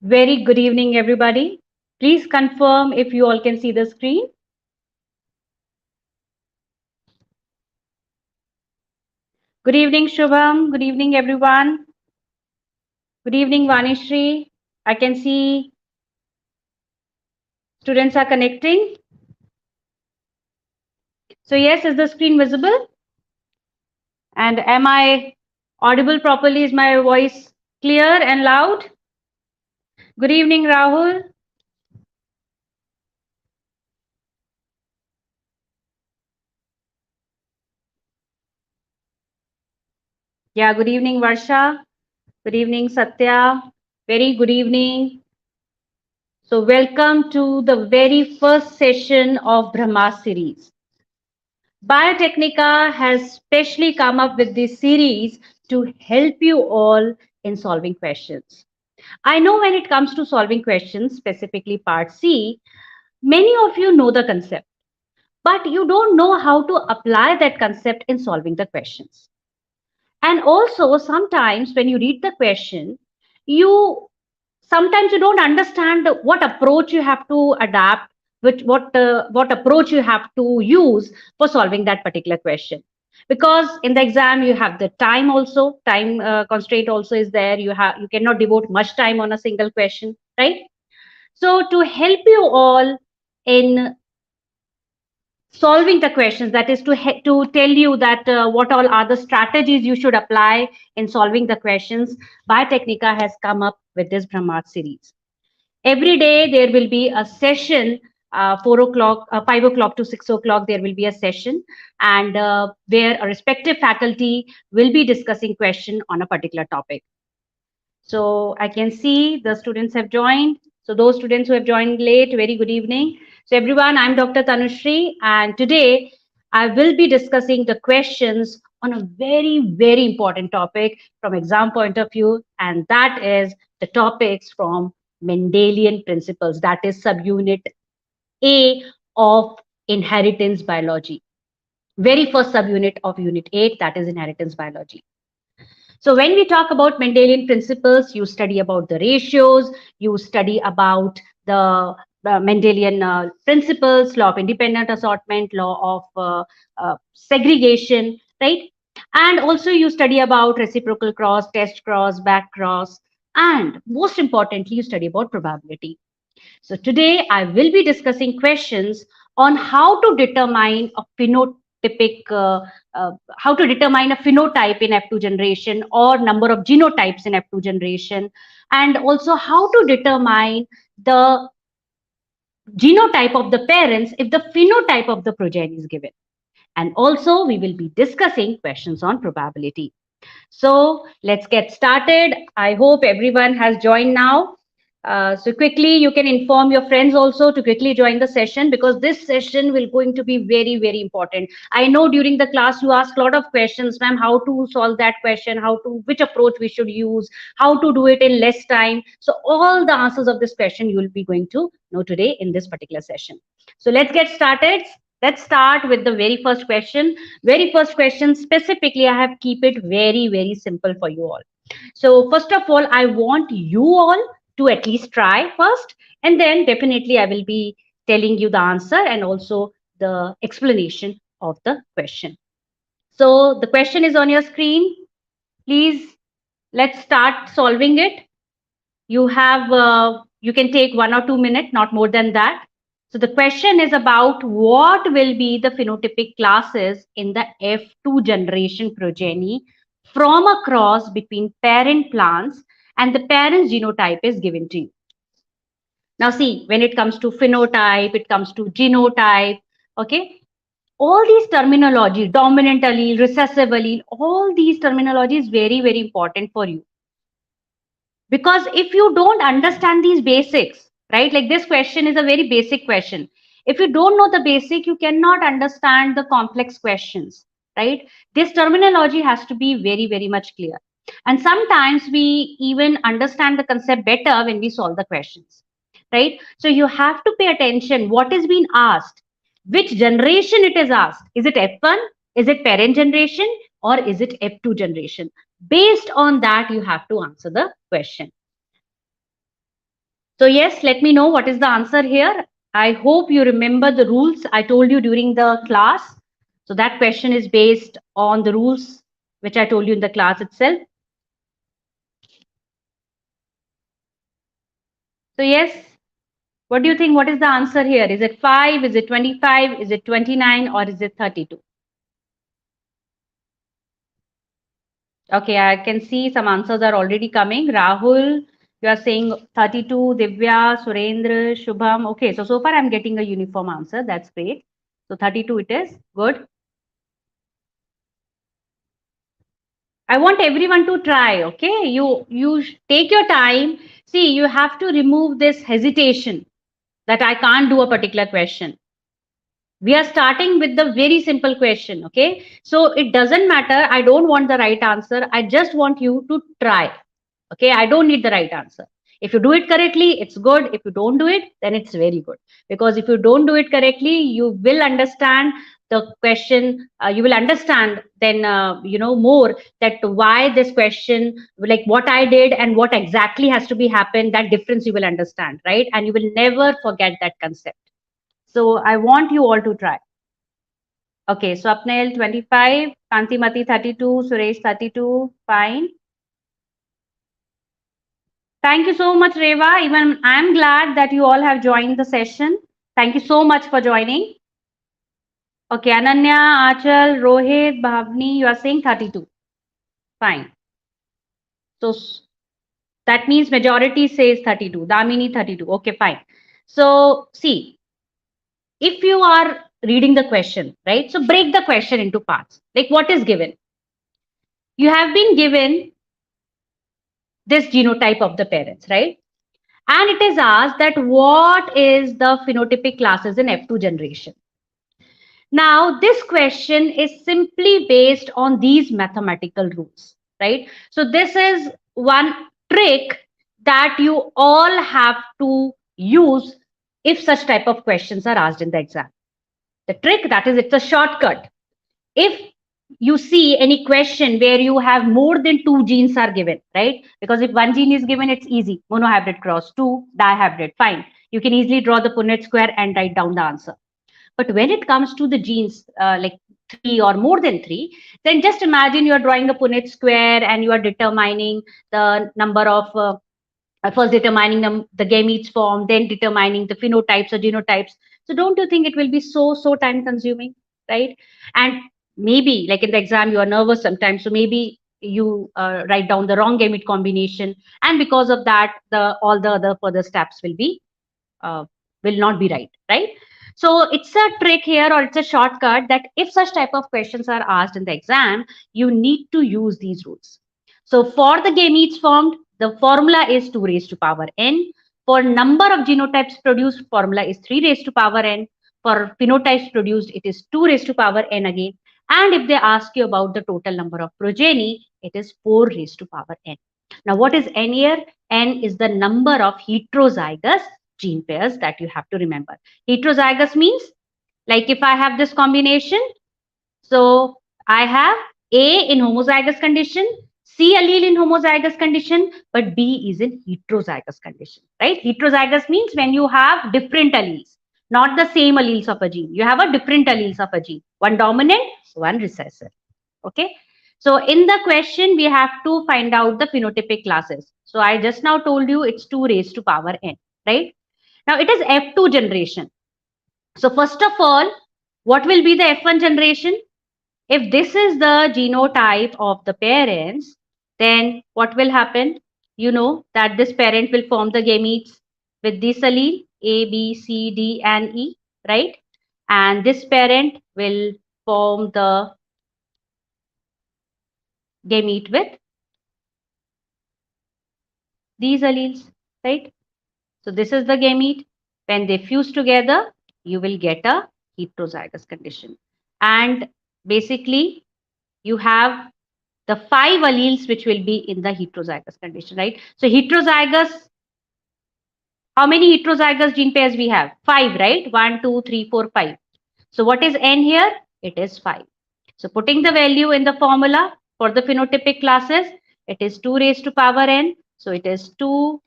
Very good evening, everybody. Please confirm if you all can see the screen. Good evening, Shubham. Good evening, everyone. Good evening, Vanishri. I can see students are connecting. So yes, is the screen visible? And am I audible properly? Is my voice clear and loud? Good evening, Rahul. Yeah, good evening, Varsha. Good evening, Satya. Very good evening. So welcome to the very first session of Brahmastra Series. Biotecnika has specially come up with this series to help you all in solving questions. I know when it comes to solving questions, specifically part C, many of you know the concept, but you don't know how to apply that concept in solving the questions. And also, sometimes when you read the question, you sometimes you don't understand what approach you have to adapt, which what approach you have to use for solving that particular question. Because in the exam you have the time also, time constraint also is there. You cannot devote much time on a single question, right? So to help you all in solving the questions, that is to tell you that what all are the strategies you should apply in solving the questions, Biotecnika has come up with this Brahmastra series. Every day there will be a session, 4 o'clock, 5 o'clock to 6 o'clock, there will be a session, and where a respective faculty will be discussing question on a particular topic. So I can see the students have joined. So those students who have joined late, very good evening. So everyone, I'm Dr. Tanushree, and today I will be discussing the questions on a very important topic from exam point of view, and that is the topics from Mendelian principles, that is subunit A of inheritance biology. Very first subunit of unit 8, that is inheritance biology. So when we talk about Mendelian principles, you study about the ratios, you study about the Mendelian principles, law of independent assortment, law of segregation, right? And also you study about reciprocal cross, test cross, back cross, and most importantly, you study about probability. So today I will be discussing questions on how to determine a phenotypic, how to determine a phenotype in F2 generation or number of genotypes in F2 generation, and also how to determine the genotype of the parents if the phenotype of the progeny is given. And also we will be discussing questions on probability. So let's get started. I hope everyone has joined now. So quickly, you can inform your friends also to quickly join the session, because this session will going to be very important. I know during the class you ask a lot of questions, ma'am, how to solve that question, which approach we should use, how to do it in less time. So all the answers of this question you will be going to know today in this particular session. So let's get started. Let's start with the very first question. Very first question, specifically, I have keep it very simple for you all. So first of all, I want you all to at least try first, and then definitely I will be telling you the answer and also the explanation of the question. So the question is on your screen. Please, let's start solving it. You can take 1 or 2 minutes, not more than that. So the question is about what will be the phenotypic classes in the F2 generation progeny from a cross between parent plants, and the parent's genotype is given to you. Now see, when it comes to phenotype, it comes to genotype, okay? All these terminology, dominant allele, recessive allele, all these terminology is very important for you. Because if you don't understand these basics, right, like this question is a very basic question. If you don't know the basic, you cannot understand the complex questions, right? This terminology has to be very much clear. And sometimes we even understand the concept better when we solve the questions, right? So you have to pay attention what is being asked, which generation it is asked. Is it F1? Is it parent generation? Or is it F2 generation? Based on that, you have to answer the question. So yes, let me know what is the answer here. I hope you remember the rules I told you during the class. So that question is based on the rules which I told you in the class itself. So yes, what do you think? What is the answer here? Is it 5? Is it 25? Is it 29? Or is it 32? Okay, I can see some answers are already coming. Rahul, you are saying 32. Divya, Surendra, Shubham. Okay, so far I'm getting a uniform answer. That's great. So 32 it is. Good. I want everyone to try. Okay, you take your time. See, you have to remove this hesitation that I can't do a particular question. We are starting with the very simple question. Okay, so it doesn't matter. I don't want the right answer. I just want you to try. Okay, I don't need the right answer. If you do it correctly, it's good. If you don't do it, then it's very good. Because if you don't do it correctly, you will understand the question. You will understand then, more that why this question, like what I did and what exactly has to be happened, that difference you will understand, right? And you will never forget that concept. So I want you all to try. Okay, so Apnel 25, Kantimati 32, Suresh 32, fine. Thank you so much, Reva. Even I'm glad that you all have joined the session. Thank you so much for joining. Okay, Ananya, Achal, Rohit, Bhavni, you are saying 32. Fine. So that means majority says 32. Damini 32. Okay, fine. So see, if you are reading the question, right? So break the question into parts. Like what is given? You have been given this genotype of the parents, right? And it is asked that what is the phenotypic classes in F2 generation? Now, this question is simply based on these mathematical rules, right? So this is one trick that you all have to use if such type of questions are asked in the exam. The trick, that is, it's a shortcut. If you see any question where you have more than two genes are given, right? Because if one gene is given, it's easy. Monohybrid cross, two, dihybrid, fine. You can easily draw the Punnett square and write down the answer. But when it comes to the genes, like three or more than three, then just imagine you're drawing a Punnett square and you are determining the number of, first determining the gametes form, then determining the phenotypes or genotypes. So don't you think it will be so time consuming, right? And maybe like in the exam, you are nervous sometimes. So maybe you write down the wrong gamete combination. And because of that, all the other further steps uh, will not be right, right? So it's a trick here, or it's a shortcut, that if such type of questions are asked in the exam, you need to use these rules. So for the gametes formed, the formula is 2 raised to power n. For number of genotypes produced, formula is 3 raised to power n. For phenotypes produced, it is 2 raised to power n again. And if they ask you about the total number of progeny, it is 4 raised to power n. Now, what is n here? N is the number of heterozygous gene pairs that you have to remember. Heterozygous means, like if I have this combination, so I have A in homozygous condition, C allele in homozygous condition, but B is in heterozygous condition, right? Heterozygous means when you have different alleles, not the same alleles of a gene. You have a different alleles of a gene, one dominant, one recessive. Okay. So in the question, we have to find out the phenotypic classes. So I just now told you it's 2 raised to power n, right? Now it is F2 generation. So first of all, what will be the F1 generation? If this is the genotype of the parents, then what will happen? You know that this parent will form the gametes with this allele A, B, C, D, and E, right? And this parent will form the gamete with these alleles, right? So this is the gamete. When they fuse together, you will get a heterozygous condition. And basically, you have the 5 alleles which will be in the heterozygous condition, right? So heterozygous, how many heterozygous gene pairs we have? 5, right? 1, 2, 3, 4, 5. So what is n here? It is 5. So putting the value in the formula for the phenotypic classes, it is 2 raised to power n. So it is 2,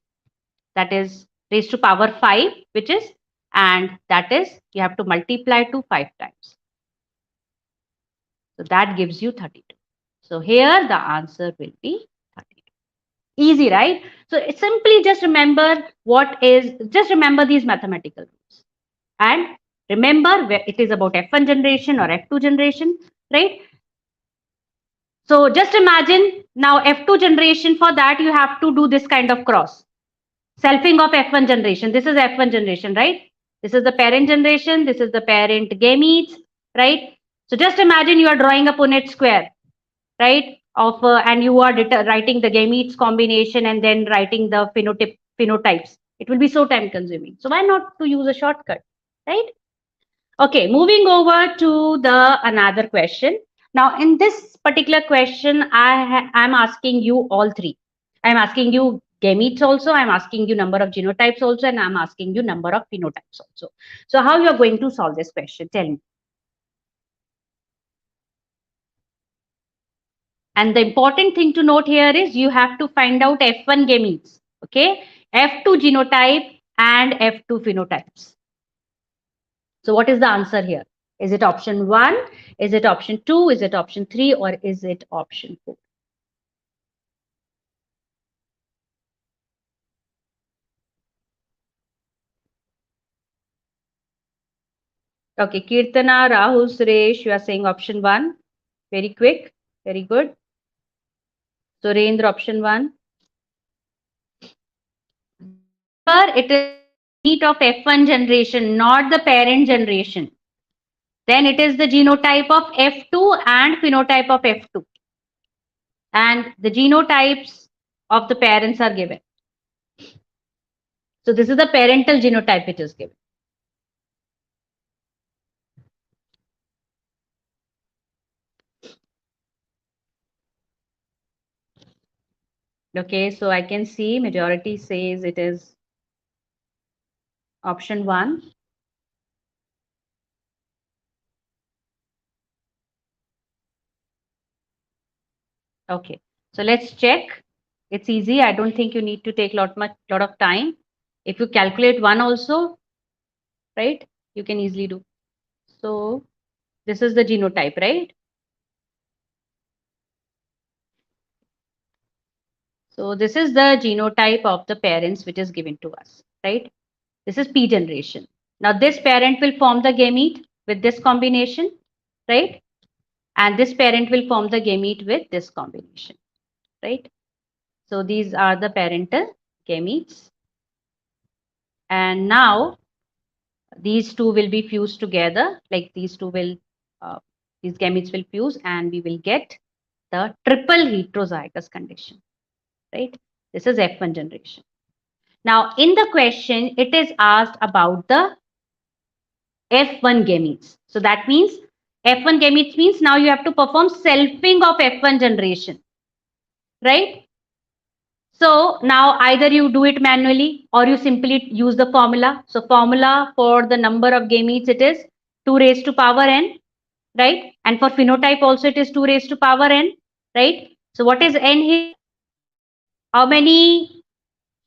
that is raised to power 5, which is, and that is, you have to multiply to 5 times. So that gives you 32. So here the answer will be 32. Easy, right? So it's simply just remember just remember these mathematical rules. And remember where it is about F1 generation or F2 generation, right? So just imagine now F2 generation, for that you have to do this kind of cross. Selfing of F1 generation. This is F1 generation, right? This is the parent generation. This is the parent gametes, right? So just imagine you are drawing a Punnett square, right? And you are writing the gametes combination and then writing the phenotypes. It will be so time consuming. So why not to use a shortcut, right? Okay, moving over to the another question. Now, in this particular question, I'm asking you all three. I'm asking you gametes also, I'm asking you number of genotypes also, and I'm asking you number of phenotypes also. So how you are going to solve this question? Tell me. And the important thing to note here is you have to find out F1 gametes, okay? F2 genotype and F2 phenotypes. So what is the answer here? Is it option 1? Is it option 2? Is it option 3? Or is it option 4? Okay, Kirtana, Rahul, Suresh, you are saying option 1. Very quick. Very good. Surendra, option 1. Remember, it is gamete of F1 generation, not the parent generation. Then it is the genotype of F2 and phenotype of F2. And the genotypes of the parents are given. So this is the parental genotype it is given. Okay, so I can see majority says it is option 1. Okay, so let's check. It's easy. I don't think you need to take lot of time. If you calculate 1 also, right, you can easily do. So this is the genotype, right? So this is the genotype of the parents which is given to us, right? This is P generation. Now this parent will form the gamete with this combination, right? And this parent will form the gamete with this combination, right? So these are the parental gametes. And now these two will be fused together, like these gametes will fuse and we will get the triple heterozygous condition, right? This is F1 generation. Now in the question, it is asked about the F1 gametes. So that means F1 gametes means now you have to perform selfing of F1 generation, right? So now either you do it manually or you simply use the formula. So formula for the number of gametes, it is 2 raised to power n, right? And for phenotype also it is 2 raised to power n, right? So what is n here? How many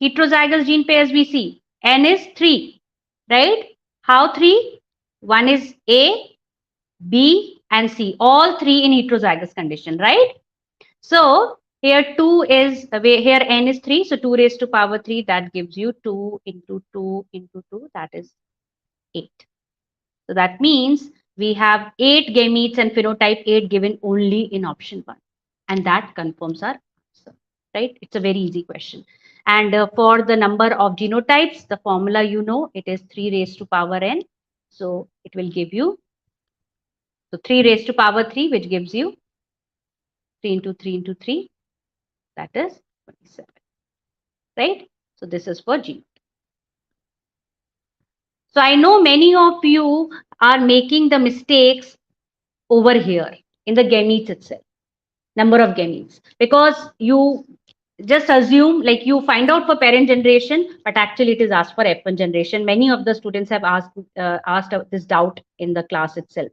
heterozygous gene pairs we see? N is 3, right? How 3? One is A, B and C, all 3 in heterozygous condition, right? So here 2 is, here n is 3, so 2 raised to power 3, that gives you 2 into 2 into 2, that is 8. So that means we have 8 gametes and phenotype 8 given only in option 1. And that confirms our answer, right? It's a very easy question. And for the number of genotypes, the formula you know, it is 3 raised to power n. So it will give you, so 3 raised to power 3, which gives you 3 into 3 into 3, that is 27, right? So this is for G. So I know many of you are making the mistakes over here in the gametes itself, number of gametes, because you just assume, like you find out for parent generation, but actually it is asked for F1 generation. Many of the students have asked this doubt in the class itself.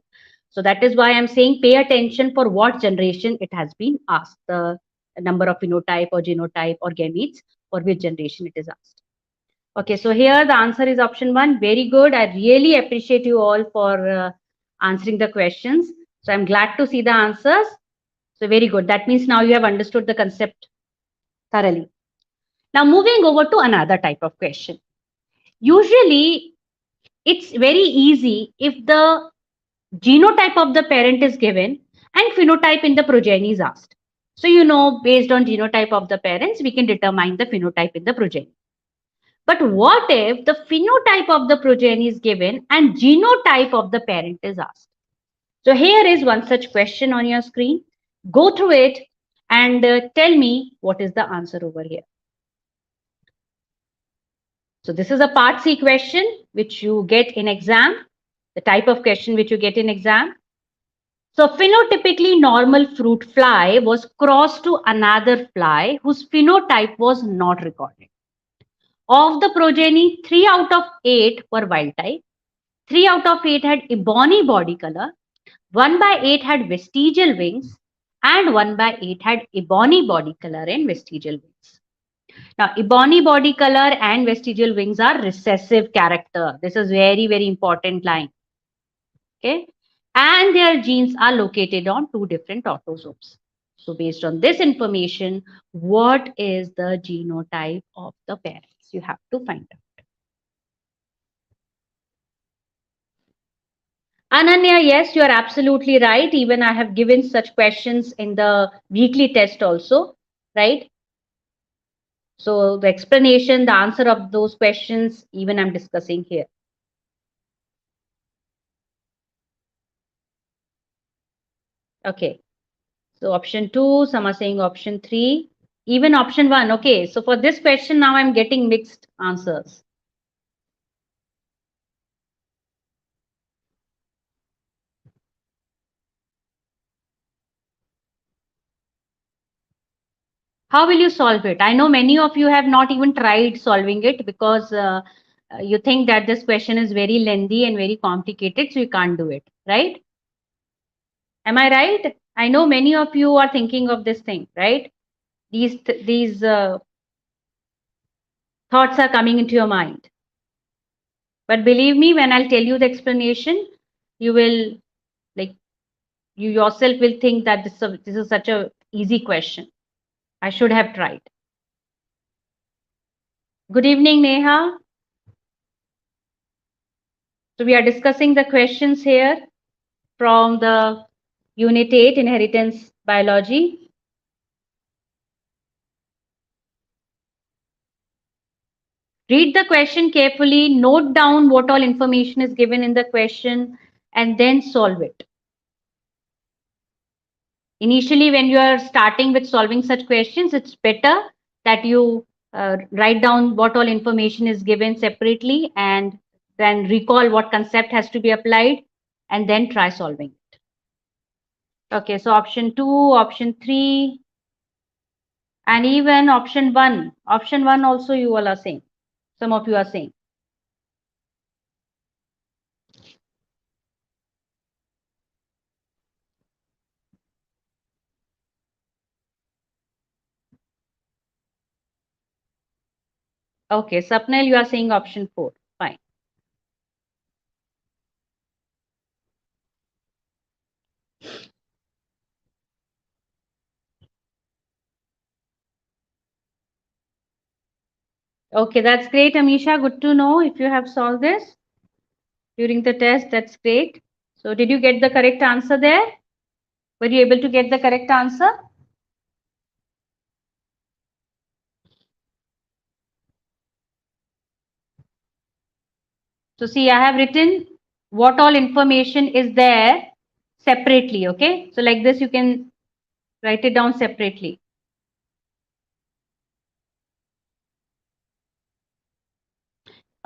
So that is why I'm saying pay attention for what generation it has been asked, the number of phenotype or genotype or gametes, for which generation it is asked. Okay, so here the answer is option 1. Very good. I really appreciate you all for answering the questions. So I'm glad to see the answers. So very good. That means now you have understood the concept thoroughly. Now moving over to another type of question. Usually it's very easy if the genotype of the parent is given and phenotype in the progeny is asked. So you know, based on genotype of the parents, we can determine the phenotype in the progeny. But what if the phenotype of the progeny is given and genotype of the parent is asked? So here is one such question on your screen. Go through it and tell me what is the answer over here. So this is a part C question which you get in exam, the type of question which you get in exam. So phenotypically normal fruit fly was crossed to another fly whose phenotype was not recorded. Of the progeny, 3 out of 8 were wild type, 3 out of 8 had ebony body color, 1 by 8 had vestigial wings, and 1 by 8 had ebony body color and vestigial wings. Now, ebony body color and vestigial wings are recessive character. This is very, very important line. Okay. And their genes are located on 2 different autosomes. So based on this information, what is the genotype of the parents? You have to find out. Ananya, yes, you are absolutely right. Even I have given such questions in the weekly test also, right? So the explanation, the answer of those questions, even I'm discussing here. Okay. So option 2, some are saying option 3, even option 1. Okay. So for this question, now I'm getting mixed answers. How will you solve it? I know many of you have not even tried solving it because you think that this question is very lengthy and very complicated, so you can't do it, right? Am I right? I know many of you are thinking of this thing, right? These thoughts are coming into your mind. But believe me, when I'll tell you the explanation, you will, like, you yourself will think that this is such a easy question. I should have tried. Good evening, Neha. So we are discussing the questions here from the Unit 8 Inheritance Biology. Read the question carefully, note down what all information is given in the question, and then solve it. Initially, when you are starting with solving such questions, it's better that you write down what all information is given separately and then recall what concept has to be applied and then try solving it. Okay, so option 2, option 3, and even option 1. Option 1 also you all are saying. Some of you are saying. Okay, Sapnil, you are saying option 4. Fine. Okay, that's great, Amisha. Good to know if you have solved this during the test. That's great. So did you get the correct answer there? Were you able to get the correct answer? So see, I have written what all information is there separately. Okay. So like this, you can write it down separately.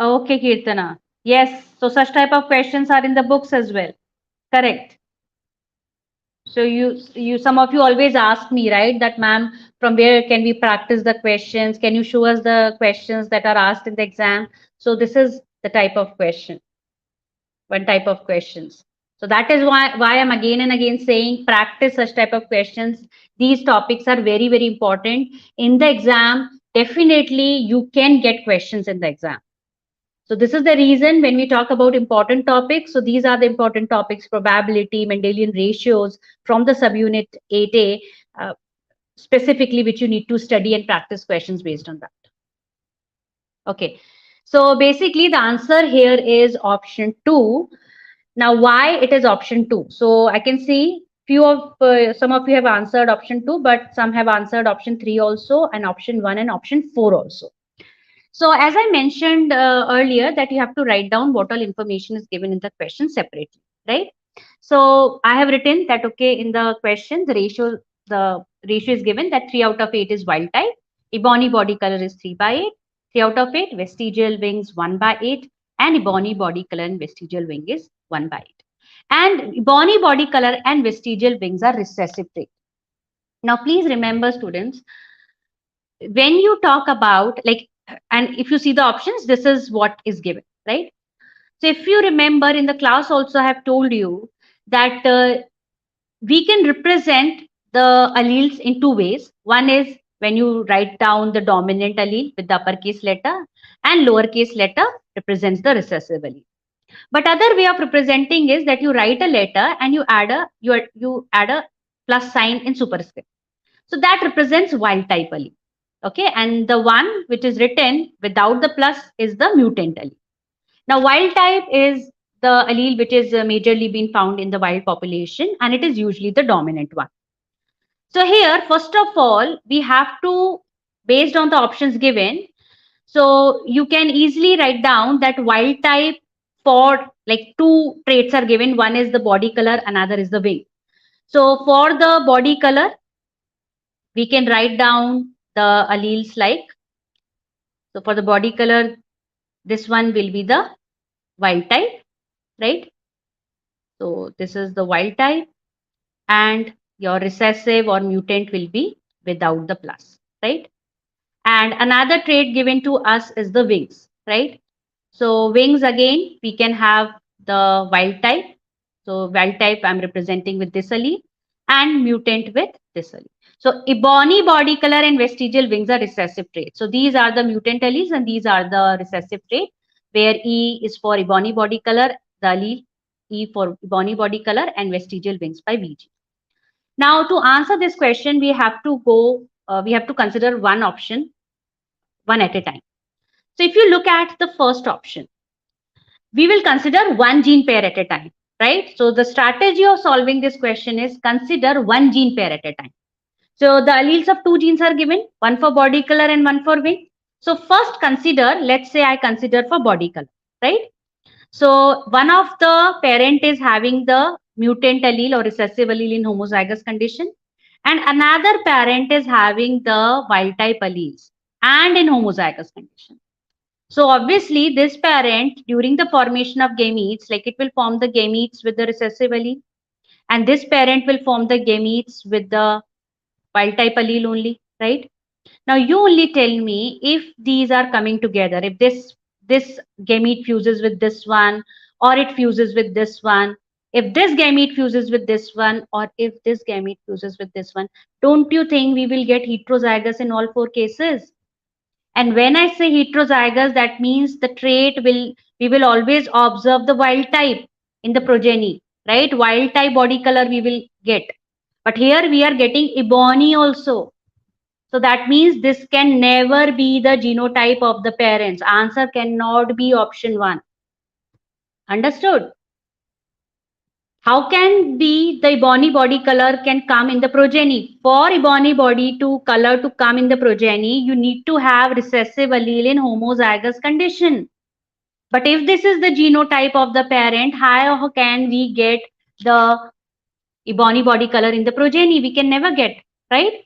Okay, Kirtana. Yes. So such type of questions are in the books as well. Correct. So some of you always ask me, right, that ma'am, from where can we practice the questions? Can you show us the questions that are asked in the exam? So this is the type of question, one type of questions. So that is why I'm again and again saying practice such type of questions. These topics are very, very important. In the exam, definitely you can get questions in the exam. So this is the reason when we talk about important topics. So these are the important topics: probability, Mendelian ratios from the subunit 8A, uh, specifically, which you need to study and practice questions based on that. Okay. So basically the answer here is option 2. Now, why it is option 2? So I can see some of you have answered option 2, but some have answered option 3 also, and option 1 and option 4 also. So as I mentioned earlier, that you have to write down what all information is given in the question separately, right? So I have written that, okay, in the question, the ratio is given that 3 out of 8 is wild type, ebony body color is 3 by 8, 3 out of 8, vestigial wings 1 by 8, and ebony body color and vestigial wing is 1 by 8. And ebony body color and vestigial wings are recessive trait. Now, please remember, students, when you talk about like, and if you see the options, this is what is given, right? So if you remember in the class also I have told you that we can represent the alleles in two ways. One is when you write down the dominant allele with the uppercase letter, and lowercase letter represents the recessive allele. But other way of representing is that you write a letter and you add a plus sign in superscript. So that represents wild type allele. Okay, and the one which is written without the plus is the mutant allele. Now, wild type is the allele which is majorly been found in the wild population, and it is usually the dominant one. So here, first of all, we have to, based on the options given, so you can easily write down that wild type for like two traits are given. One is the body color, another is the wing. So for the body color, we can write down the alleles like, so for the body color, this one will be the wild type, right? So this is the wild type, and your recessive or mutant will be without the plus, right? And another trait given to us is the wings, right? So wings again, we can have the wild type. So wild type I'm representing with this allele, and mutant with this allele. So ebony body color and vestigial wings are recessive traits. So these are the mutant alleles and these are the recessive trait, where E is for ebony body color, the allele E for ebony body color, and vestigial wings by VG. Now to answer this question, we have to consider one option, one at a time. So if you look at the first option, we will consider one gene pair at a time, right? So the strategy of solving this question is consider one gene pair at a time. So the alleles of two genes are given, one for body color and one for wing. So first consider, let's say I consider for body color, right? So one of the parent is having the mutant allele or recessive allele in homozygous condition, and another parent is having the wild type alleles and in homozygous condition. So obviously this parent during the formation of gametes, like it will form the gametes with the recessive allele, and this parent will form the gametes with the wild type allele only, right? Now you only tell me if these are coming together, if this gamete fuses with this one, or it fuses with this one, if this gamete fuses with this one, or if this gamete fuses with this one, don't you think we will get heterozygous in all four cases? And when I say heterozygous, that means the trait we will always observe the wild type in the progeny, right? Wild type body color we will get. But here we are getting ebony also. So that means this can never be the genotype of the parents. Answer cannot be option 1. Understood? How can be the ebony body color can come in the progeny? For ebony body to color to come in the progeny, you need to have recessive allele in homozygous condition. But if this is the genotype of the parent, how can we get the ebony body color in the progeny? We can never get, right?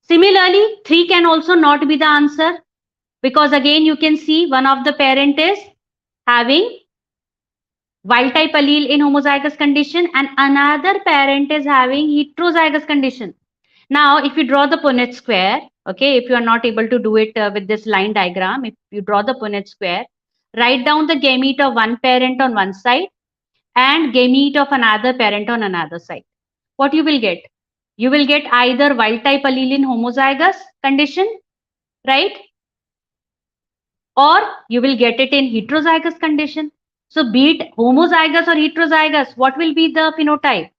Similarly, 3 can also not be the answer, because again you can see one of the parent is having wild type allele in homozygous condition and another parent is having heterozygous condition. Now, if you draw the Punnett square, okay, if you are not able to do it with this line diagram, if you draw the Punnett square, write down the gamete of one parent on one side and gamete of another parent on another side. What you will get? You will get either wild type allele in homozygous condition right? Or you will get it in heterozygous condition. So be it homozygous or heterozygous, what will be the phenotype?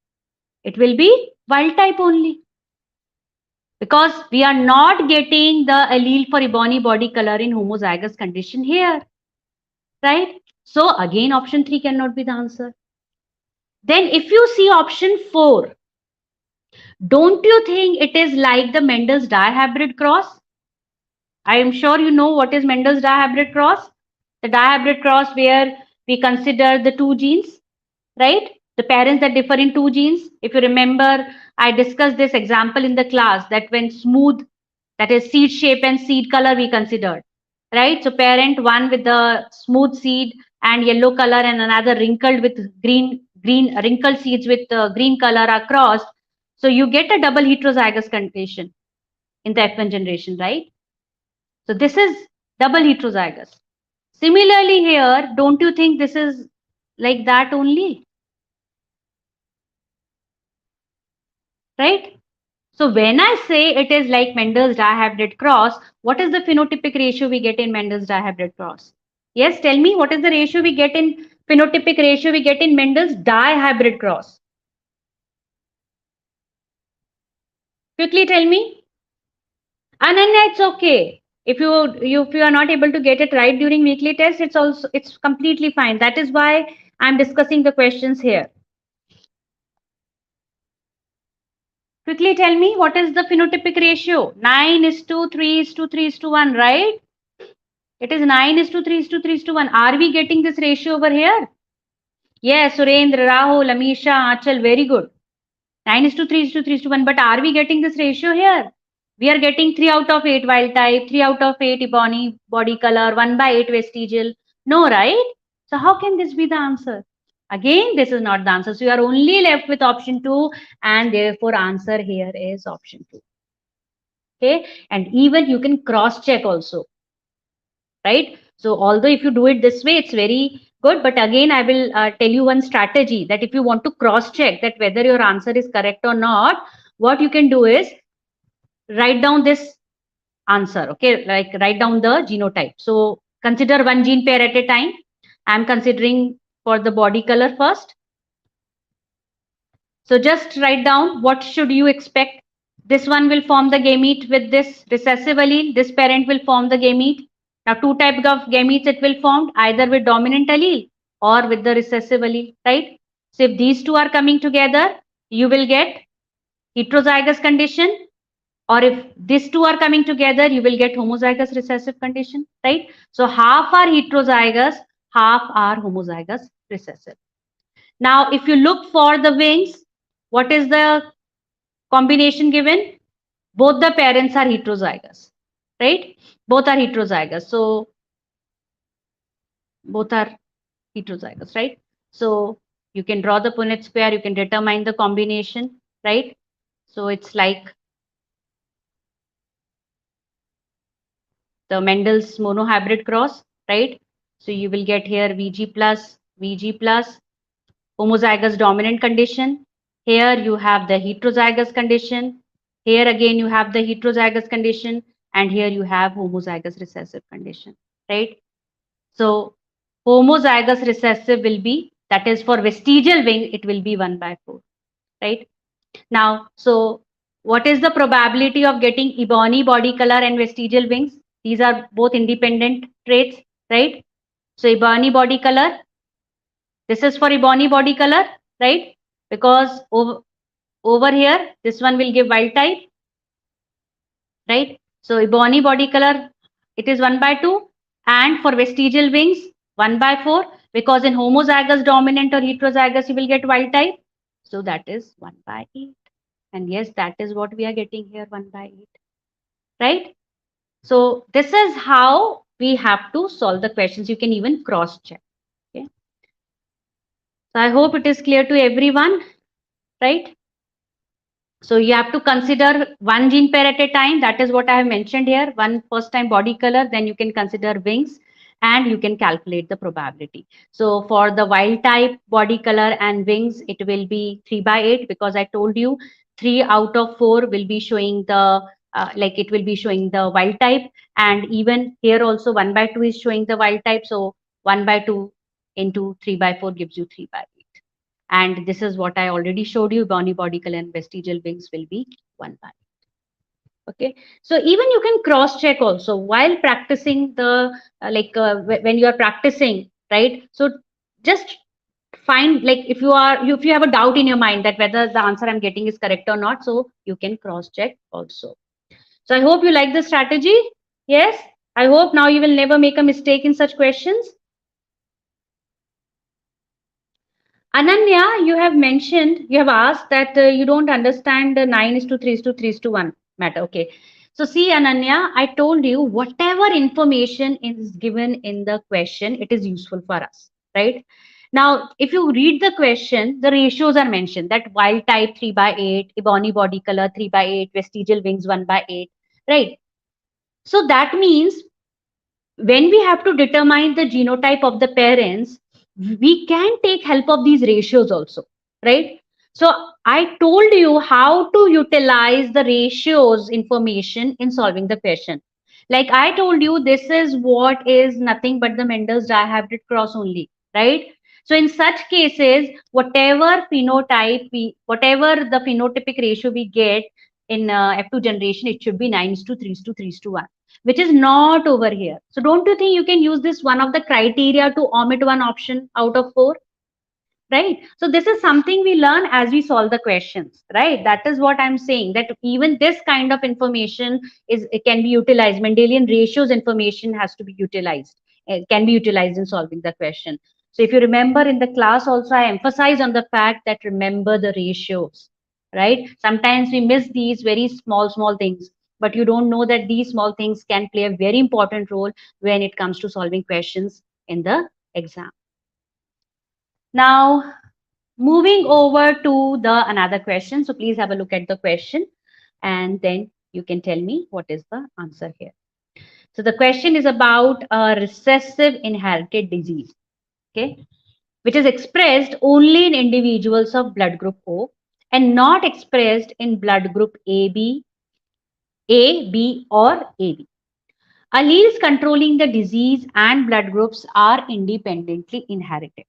It will be wild type only, because we are not getting the allele for ebony body color in homozygous condition here, right? So again, option 3 cannot be the answer. Then if you see option 4, don't you think it is like the Mendel's dihybrid cross? I am sure you know what is Mendel's dihybrid cross. The dihybrid cross where we consider the two genes, right? The parents that differ in two genes. If you remember, I discussed this example in the class that when smooth, that is seed shape and seed color we considered, right? So parent one with the smooth seed and yellow color and another wrinkled with green wrinkled seeds with green color are crossed. So you get a double heterozygous condition in the F1 generation, right? So this is double heterozygous. Similarly here, don't you think this is like that only? Right? So when I say it is like Mendel's dihybrid cross, what is the phenotypic ratio we get in Mendel's dihybrid cross? Yes, tell me, what is the ratio we get in phenotypic ratio we get in Mendel's dihybrid cross? Quickly tell me. Ananya, it's okay. If you are not able to get it right during weekly test, it's completely fine. That is why I'm discussing the questions here. Quickly tell me, what is the phenotypic ratio? 9 is to 3 is to 3 is to 1, right? It is 9 is to 3 is to 3 is to 1. Are we getting this ratio over here? Yes, Surendra, Rahul, Amisha, Achal, very good. 9 is to 3 is to 3 is to 1. But are we getting this ratio here? We are getting 3 out of 8 wild type, 3 out of 8 ebony body color, 1 by 8 vestigial. No, right? So how can this be the answer? Again, this is not the answer. So you are only left with option 2, and therefore answer here is option 2. Okay, and even you can cross check also, right? So although if you do it this way, it's very good, but again I will tell you one strategy that if you want to cross check that whether your answer is correct or not, what you can do is write down this answer. Okay, like write down the genotype. So consider one gene pair at a time. I'm considering for the body color first. So just write down what should you expect. This one will form the gamete with this recessive allele. This parent will form the gamete. Now, two types of gametes it will form either with dominant allele or with the recessive allele, right? So if these two are coming together, you will get heterozygous condition, or if these two are coming together, you will get homozygous recessive condition, right? So half are heterozygous, half are homozygous recessive. Now, if you look for the wings, what is the combination given? Both the parents are heterozygous, right? Both are heterozygous. So both are heterozygous, right? So you can draw the Punnett square, you can determine the combination, right? So it's like the Mendel's monohybrid cross, right? So you will get here VG plus, homozygous dominant condition. Here you have the heterozygous condition. Here again you have the heterozygous condition, and here you have homozygous recessive condition, right? So homozygous recessive will be, that is for vestigial wing, it will be 1 by 4, right? Now, so what is the probability of getting ebony body color and vestigial wings? These are both independent traits, right? So ebony body color, this is for ebony body color, right? Because over here, this one will give wild type, right? So ebony body color, it is 1 by 2, and for vestigial wings, 1 by 4, because in homozygous dominant or heterozygous, you will get wild type. So that is 1 by 8. And yes, that is what we are getting here, 1 by 8, right? So this is how we have to solve the questions. You can even cross check. Okay. So I hope it is clear to everyone, right? So you have to consider one gene pair at a time. That is what I have mentioned here. One first time body color, then you can consider wings, and you can calculate the probability. So for the wild type body color and wings, it will be 3 by 8, because I told you 3 out of 4 will be showing the like it will be showing the wild type, and even here also 1 by 2 is showing the wild type. So 1 by 2 into 3 by 4 gives you 3 by 8. And this is what I already showed you, bony body color and vestigial wings will be 1 by 8. Okay, so even you can cross check also while practicing the when you are practicing, right? So just find, like, if you have a doubt in your mind that whether the answer I'm getting is correct or not, so you can cross check also. So I hope you like the strategy. Yes, I hope now you will never make a mistake in such questions. Ananya, you have mentioned, you have asked that you don't understand the 9 is to 3 is to 3 is to 1 matter. Okay. So see, Ananya, I told you whatever information is given in the question, it is useful for us, right? Now, if you read the question, the ratios are mentioned that wild type 3 by 8, ebony body color 3 by 8, vestigial wings 1 by 8, right? So that means when we have to determine the genotype of the parents, we can take help of these ratios also, right? So I told you how to utilize the ratios information in solving the question. Like I told you, this is what is nothing but the Mendel's dihybrid cross only, right? So in such cases, whatever the phenotypic ratio we get in F2 generation, it should be 9 is to 3 is to 3 is to 1, which is not over here. So don't you think you can use this one of the criteria to omit one option out of 4? Right? So this is something we learn as we solve the questions, right? That is what I'm saying, that even this kind of information it can be utilized. Mendelian ratios information has to be utilized. It can be utilized in solving the question. So if you remember in the class also, I emphasize on the fact that remember the ratios, right? Sometimes we miss these very small things, but you don't know that these small things can play a very important role when it comes to solving questions in the exam. Now, moving over to the another question. So please have a look at the question and then you can tell me what is the answer here. So the question is about a recessive inherited disease, okay, which is expressed only in individuals of blood group O and not expressed in blood group A, B or AB. Alleles controlling the disease and blood groups are independently inherited.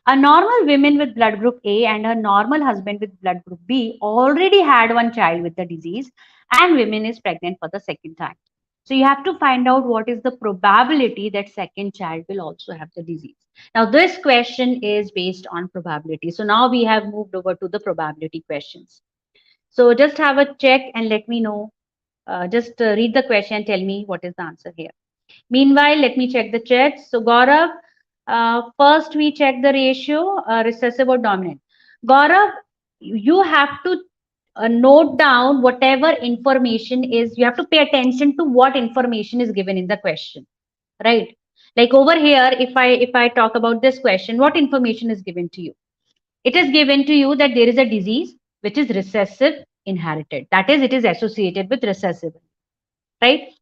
A normal woman with blood group A and her normal husband with blood group B already had one child with the disease, and woman is pregnant for the second time. So you have to find out what is the probability that second child will also have the disease. Now this question is based on probability. So now we have moved over to the probability questions. So just have a check and let me know. Just read the question and tell me what is the answer here. Meanwhile, let me check the chats. So Gaurav, first we check the ratio, recessive or dominant. Gaurav, you have to note down whatever information is, you have to pay attention to what information is given in the question, right? Like over here, if I talk about this question, what information is given to you? It is given to you that there is a disease which is recessive inherited. That is, it is associated with recessive, right?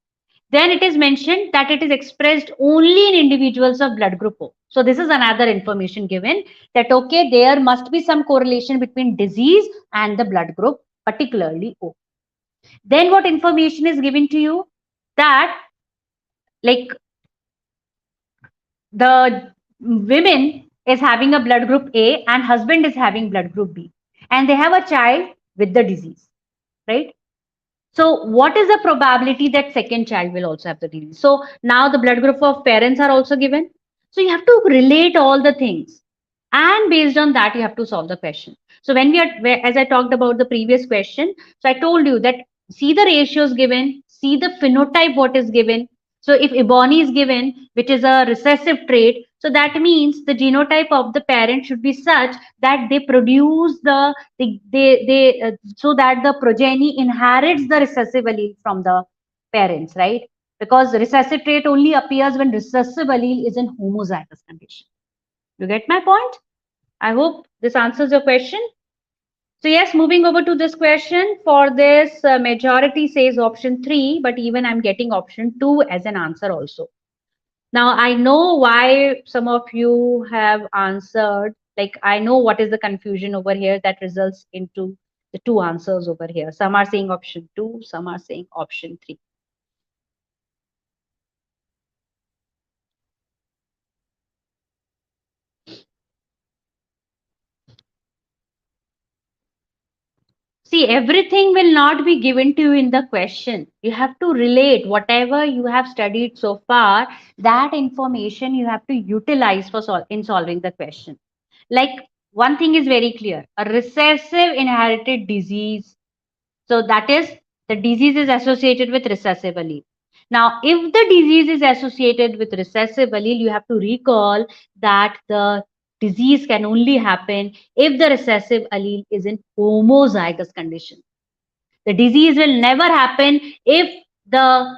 Then it is mentioned that it is expressed only in individuals of blood group O. So this is another information given that, okay, there must be some correlation between disease and the blood group, particularly O. Then what information is given to you? That like the women is having a blood group A and husband is having blood group B and they have a child with the disease, right? So what is the probability that second child will also have the disease? So now the blood group of parents are also given. So you have to relate all the things. And based on that, you have to solve the question. So when we are, as I talked about the previous question, so I told you that see the ratios given, see the phenotype what is given. So if ebony is given, which is a recessive trait, so that means the genotype of the parent should be such that they produce so that the progeny inherits the recessive allele from the parents, right? Because recessive trait only appears when recessive allele is in homozygous condition. You get my point? I hope this answers your question. So yes, moving over to this question. For this, majority says option 3, but even I'm getting option 2 as an answer also. Now, I know why some of you have answered, like I know what is the confusion over here that results into the two answers over here. Some are saying option 2, some are saying option 3. See, everything will not be given to you in the question. You have to relate whatever you have studied so far, that information you have to utilize for in solving the question. Like, one thing is very clear, a recessive inherited disease. So that is, the disease is associated with recessive allele. Now, if the disease is associated with recessive allele, you have to recall that the disease can only happen if the recessive allele is in homozygous condition. The disease will never happen if the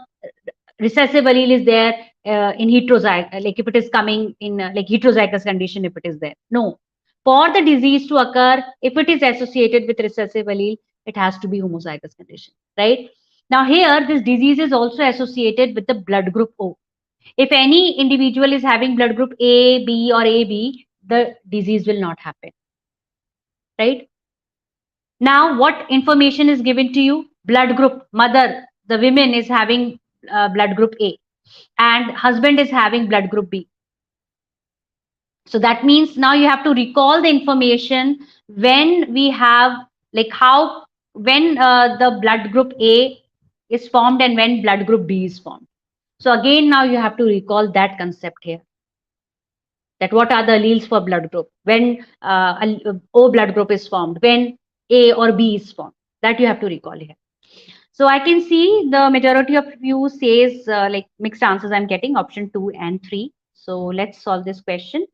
recessive allele is there in heterozygous, like if it is coming in like heterozygous condition, if it is there. No. For the disease to occur, if it is associated with recessive allele, it has to be homozygous condition, right? Now here, this disease is also associated with the blood group O. If any individual is having blood group A, B or AB, the disease will not happen, right? Now, what information is given to you? Blood group, mother, the women is having blood group A and husband is having blood group B. So that means now you have to recall the information when we have, like how, when the blood group A is formed and when blood group B is formed. So again, now you have to recall that concept here. That what are the alleles for blood group? When O blood group is formed, when A or B is formed. That you have to recall here. So I can see the majority of you says like mixed answers I'm getting, option 2 and 3. So let's solve this question.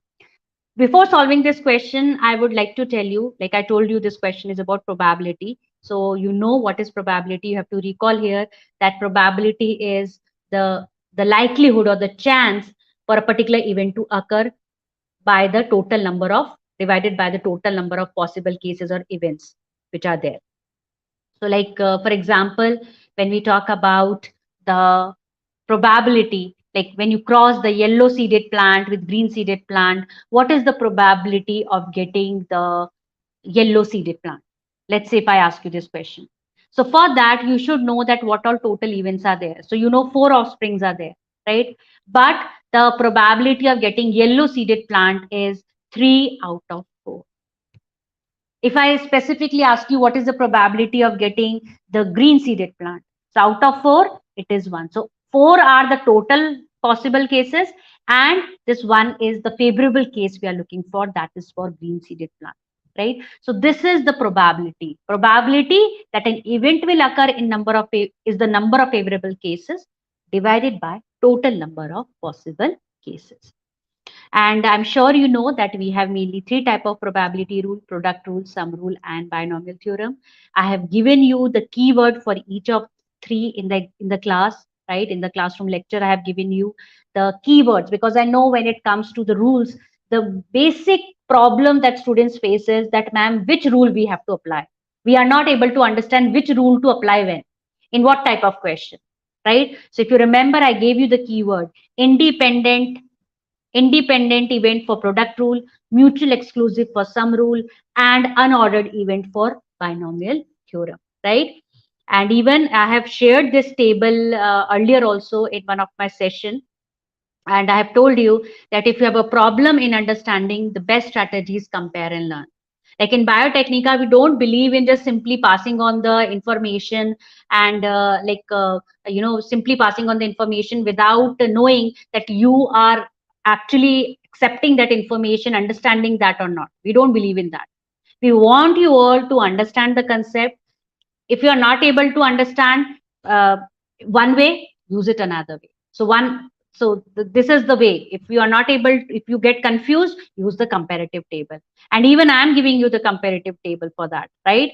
Before solving this question, I would like to tell you, like I told you, this question is about probability. So you know what is probability. You have to recall here that probability is the likelihood or the chance for a particular event to occur by the total number of, divided by the total number of possible cases or events which are there. So like, for example, when we talk about the probability, like when you cross the yellow seeded plant with green seeded plant, what is the probability of getting the yellow seeded plant? Let's say if I ask you this question. So for that, you should know that what all total events are there. So you know 4 offsprings are there, right? But the probability of getting yellow seeded plant is 3 out of 4. If I specifically ask you what is the probability of getting the green seeded plant, so out of 4, it is 1. So 4 are the total possible cases, and this 1 is the favorable case we are looking for, that is for green seeded plant, right? So this is the probability. Probability that an event will occur in number of is the number of favorable cases divided by total number of possible cases. And I'm sure you know that we have mainly 3 type of probability rule: product rule, sum rule, and binomial theorem. I have given you the keyword for each of 3 in the class, right? In the classroom lecture, I have given you the keywords, because I know when it comes to the rules, the basic problem that students face is that, ma'am, which rule we have to apply? We are not able to understand which rule to apply when, in what type of question, right? So if you remember, I gave you the keyword independent event for product rule, mutual exclusive for sum rule, and unordered event for binomial theorem, right? And even I have shared this table earlier also in one of my session. And I have told you that if you have a problem in understanding, the best strategy is compare and learn. Like in Biotecnika, we don't believe in just simply passing on the information and simply passing on the information without knowing that you are actually accepting that information, understanding that or not. We don't believe in that. We want you all to understand the concept. If you are not able to understand one way, use it another way. This is the way. If you are not able, if you get confused, use the comparative table. And even I am giving you the comparative table for that, right?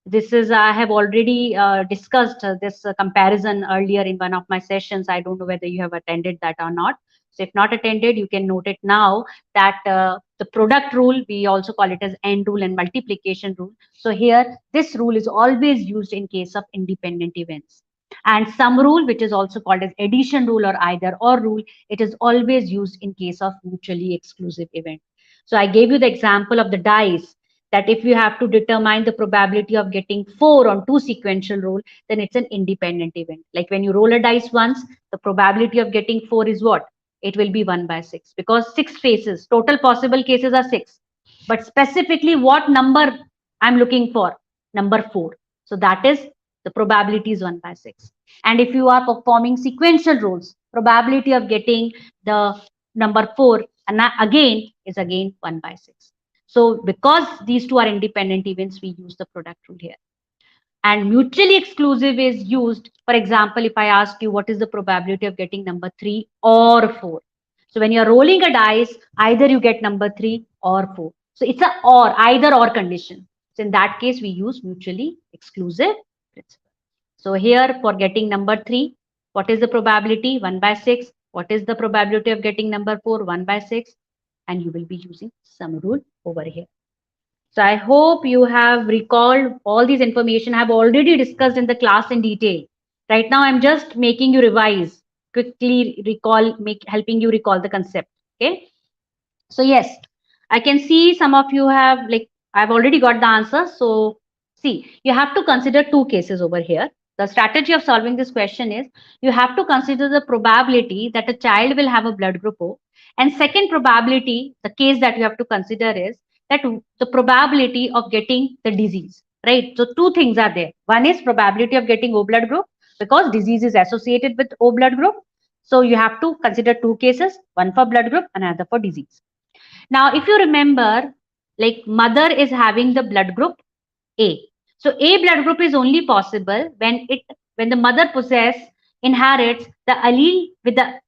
This is, I have already discussed this comparison earlier in one of my sessions. I don't know whether you have attended that or not. So if not attended, you can note it now that the product rule, we also call it as end rule and multiplication rule. So here, this rule is always used in case of independent events. And sum rule, which is also called as addition rule or either or rule, it is always used in case of mutually exclusive event. So I gave you the example of the dice. that if you have to determine the probability of getting 4 on 2 sequential roll, then it's an independent event. Like when you roll a dice once, the probability of getting 4 is what? It will be 1 by 6, because 6 faces, total possible cases are 6. But specifically what number I'm looking for? Number 4. So that is the probability is 1 by 6. And if you are performing sequential rolls, probability of getting the number 4 and again is again 1 by 6. So because these two are independent events, we use the product rule here. And mutually exclusive is used, for example, if I ask you what is the probability of getting number 3 or 4. So when you're rolling a dice, either you get number 3 or 4. So it's a or, either or condition. So in that case, we use mutually exclusive principle. So here for getting number 3, what is the probability? 1 by 6. What is the probability of getting number 4? 1 by 6. And you will be using sum rule over here. So I hope you have recalled all these information I have already discussed in the class in detail. Right now, I'm just making you revise, quickly recall, helping you recall the concept. Okay. So yes, I can see some of you have, like, I've already got the answer. So see, you have to consider two cases over here. The strategy of solving this question is you have to consider the probability that a child will have a blood group O. And second probability, the case that you have to consider is that the probability of getting the disease, right? So two things are there. One is probability of getting O blood group, because disease is associated with O blood group. So you have to consider two cases, one for blood group, another for disease. Now, if you remember, like mother is having the blood group A. So A blood group is only possible when the mother inherits the allele with the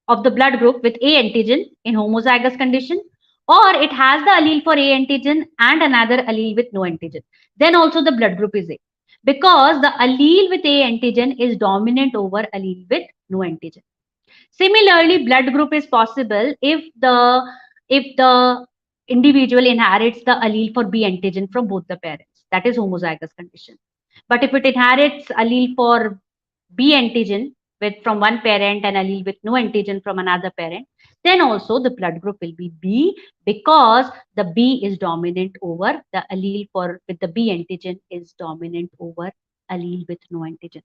of the blood group with A antigen in homozygous condition, or it has the allele for A antigen and another allele with no antigen. Then also the blood group is A, because the allele with A antigen is dominant over allele with no antigen. Similarly, blood group is possible if the individual inherits the allele for B antigen from both the parents. That is homozygous condition. But if it inherits allele for B antigen from one parent and allele with no antigen from another parent, then also the blood group will be B, because the B is dominant over the allele with the B antigen is dominant over allele with no antigen.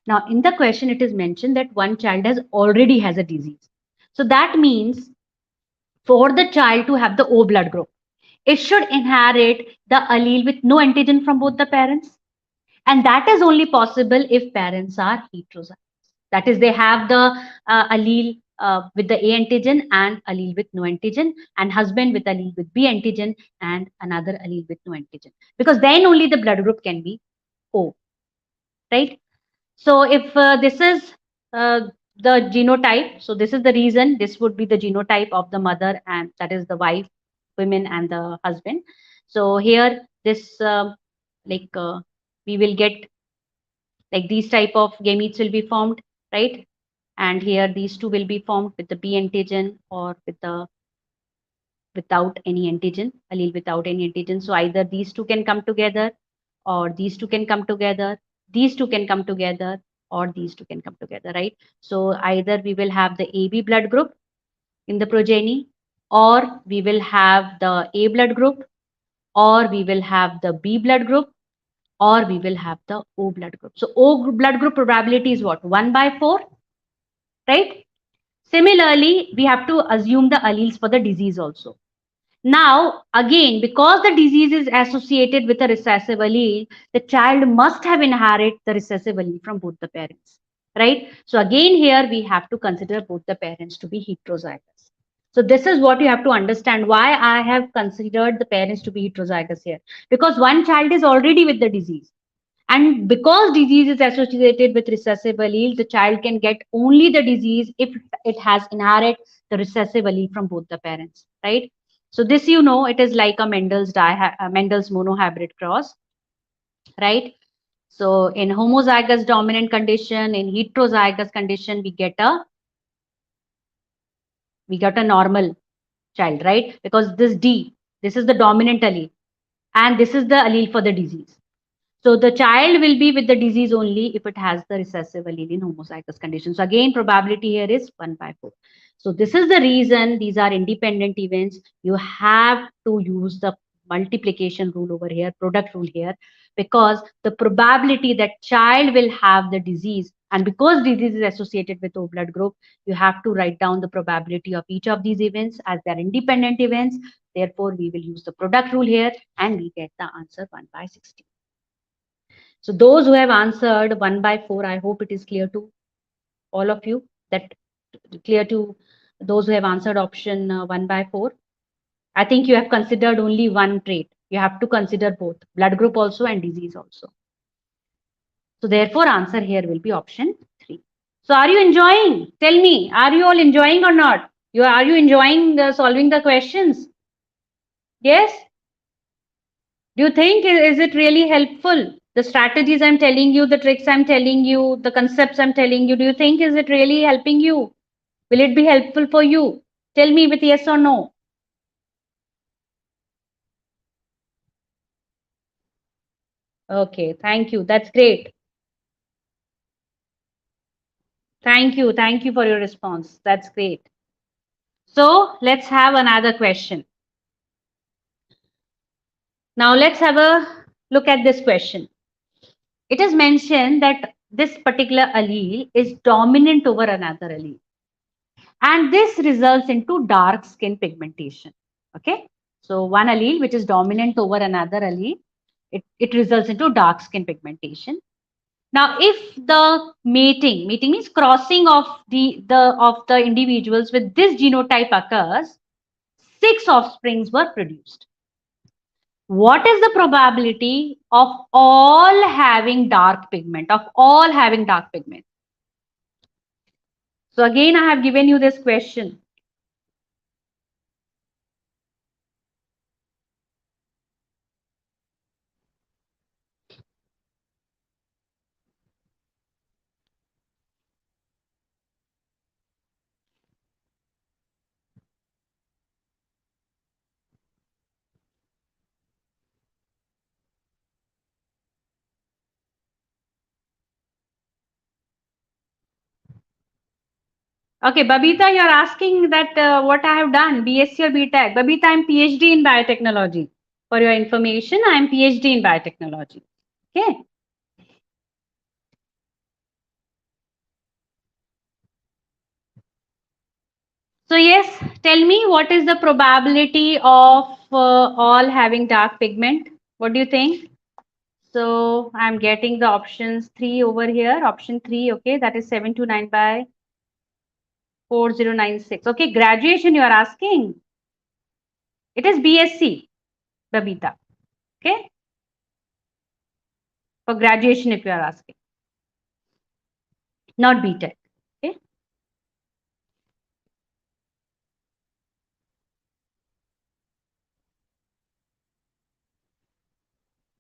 Now, in the question, it is mentioned that one child already has a disease. So that means for the child to have the O blood group, it should inherit the allele with no antigen from both the parents. And that is only possible if parents are heterozygous. That is, they have the allele with the A antigen and allele with no antigen, and husband with allele with B antigen and another allele with no antigen. Because then only the blood group can be O, right? So if this is the genotype, so this is the reason this would be the genotype of the mother, and that is the wife, women, and the husband. So here this we will get like these type of gametes will be formed, right? And here these two will be formed with the B antigen or with the without any antigen, allele without any antigen. So either these two can come together, or these two can come together, these two can come together, or these two can come together, right? So either we will have the AB blood group in the progeny, or we will have the A blood group, or we will have the B blood group, or we will have the O blood group. So O blood group probability is what? 1 by 4, right? Similarly, we have to assume the alleles for the disease also. Now, again, because the disease is associated with a recessive allele, the child must have inherited the recessive allele from both the parents, right? So again, here we have to consider both the parents to be heterozygous. So this is what you have to understand, why I have considered the parents to be heterozygous here. Because one child is already with the disease. And because disease is associated with recessive allele, the child can get only the disease if it has inherited the recessive allele from both the parents, right? So this, it is like a Mendel's monohybrid cross, right? So in homozygous dominant condition, in heterozygous condition, we get a normal child, right? Because this is the dominant allele, and this is the allele for the disease. So the child will be with the disease only if it has the recessive allele in homozygous condition. So again, probability here is 1 by 4. So this is the reason these are independent events. You have to use the multiplication rule over here, product rule here, because the probability that child will have the disease, and because disease is associated with O blood group, you have to write down the probability of each of these events as they are independent events. Therefore, we will use the product rule here and we get the answer 1 by 16. So those who have answered 1 by 4, I hope it is clear to all of you, that clear to those who have answered option 1 by 4. I think you have considered only one trait. You have to consider both blood group also and disease also. So therefore answer here will be option 3. So are you enjoying? Tell me, are you all enjoying or not? Are you enjoying solving the questions? Yes? Do you think is it really helpful? The strategies I'm telling you, the tricks I'm telling you, the concepts I'm telling you, do you think is it really helping you? Will it be helpful for you? Tell me with yes or no. Okay, thank you. That's great. Thank you. Thank you for your response. That's great. So let's have another question. Now let's have a look at this question. It is mentioned that this particular allele is dominant over another allele. And this results into dark skin pigmentation. Okay. So one allele which is dominant over another allele, it results into dark skin pigmentation. Now, if the mating means crossing of the individuals with this genotype occurs, 6 offsprings were produced. What is the probability of all having dark pigment? So again, I have given you this question. Okay, Babita, you're asking that what I have done, BSc or BTech. Babita, I'm PhD in biotechnology. For your information, I'm PhD in biotechnology. Okay. So yes, tell me what is the probability of all having dark pigment? What do you think? So I'm getting the options 3 over here. Option 3, okay, that is 729 by 4096. Okay, graduation you are asking. It is BSc, Babita. Okay, for graduation if you are asking, not BTech. Okay.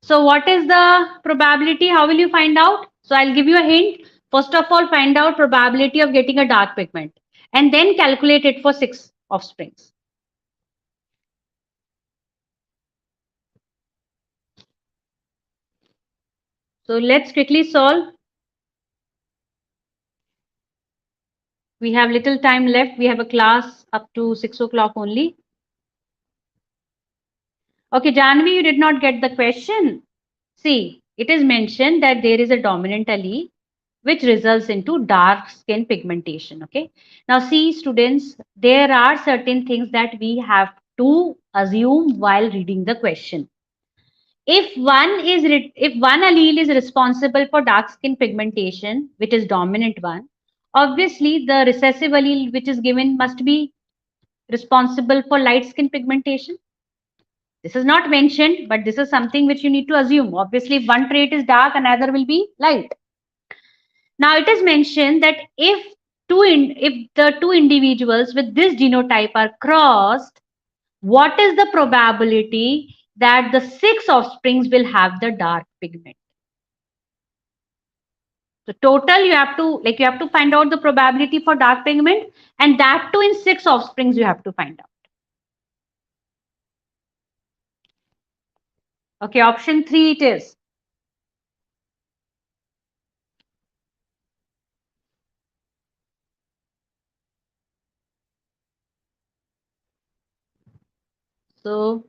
So what is the probability? How will you find out? So I'll give you a hint. First of all, find out probability of getting a dark pigment and then calculate it for 6 offsprings. So let's quickly solve. We have little time left. We have a class up to 6 o'clock only. Okay, Janvi, you did not get the question. See, it is mentioned that there is a dominant allele which results into dark skin pigmentation. Okay. Now, see, students, there are certain things that we have to assume while reading the question. If one allele is responsible for dark skin pigmentation, which is dominant one, obviously the recessive allele which is given must be responsible for light skin pigmentation. This is not mentioned, but this is something which you need to assume. Obviously, if one trait is dark, another will be light. Now, it is mentioned that if the two individuals with this genotype are crossed, what is the probability that the 6 offsprings will have the dark pigment? So total, you have to find out the probability for dark pigment, and that too in 6 offsprings you have to find out. Okay, option 3 it is. So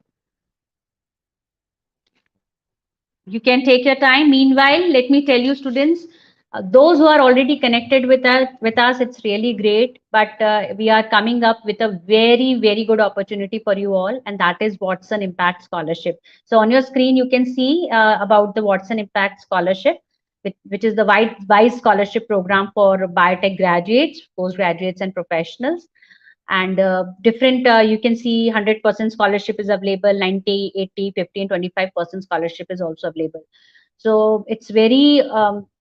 You can take your time. Meanwhile, let me tell you, students, those who are already connected with us, it's really great. But we are coming up with a very, very good opportunity for you all, and that is Watson Impact Scholarship. So on your screen, you can see about the Watson Impact Scholarship, which is the WISE scholarship program for biotech graduates, postgraduates, and professionals. And different, you can see 100% scholarship is available, 90, 80, 50, and 25% scholarship is also available. So it's very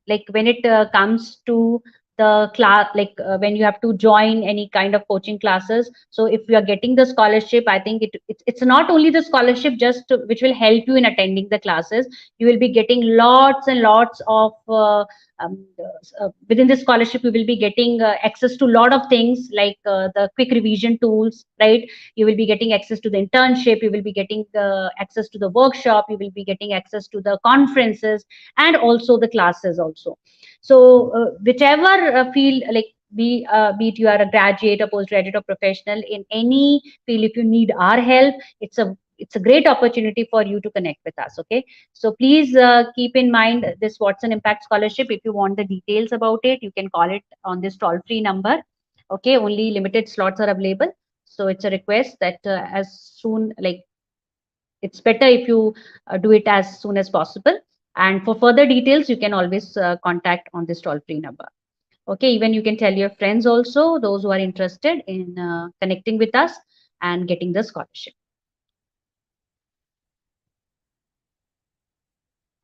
like when it comes to the class, like when you have to join any kind of coaching classes. So if you are getting the scholarship, I think it's not only the scholarship just which will help you in attending the classes. You will be getting lots and lots of um, within the scholarship. You will be getting access to a lot of things like the quick revision tools, right? You will be getting access to the internship. You will be getting access to the workshop. You will be getting access to the conferences and also the classes also. So whichever field, like be it you are a graduate, a postgraduate, or professional in any field, if you need our help, it's a great opportunity for you to connect with us. Okay, so please keep in mind this Watson Impact Scholarship. If you want the details about it, you can call it on this toll-free number. Okay, only limited slots are available. So it's a request that as soon, like, it's better if you do it as soon as possible. And for further details, you can always contact on this toll-free number. Okay, even you can tell your friends also, those who are interested in connecting with us and getting the scholarship.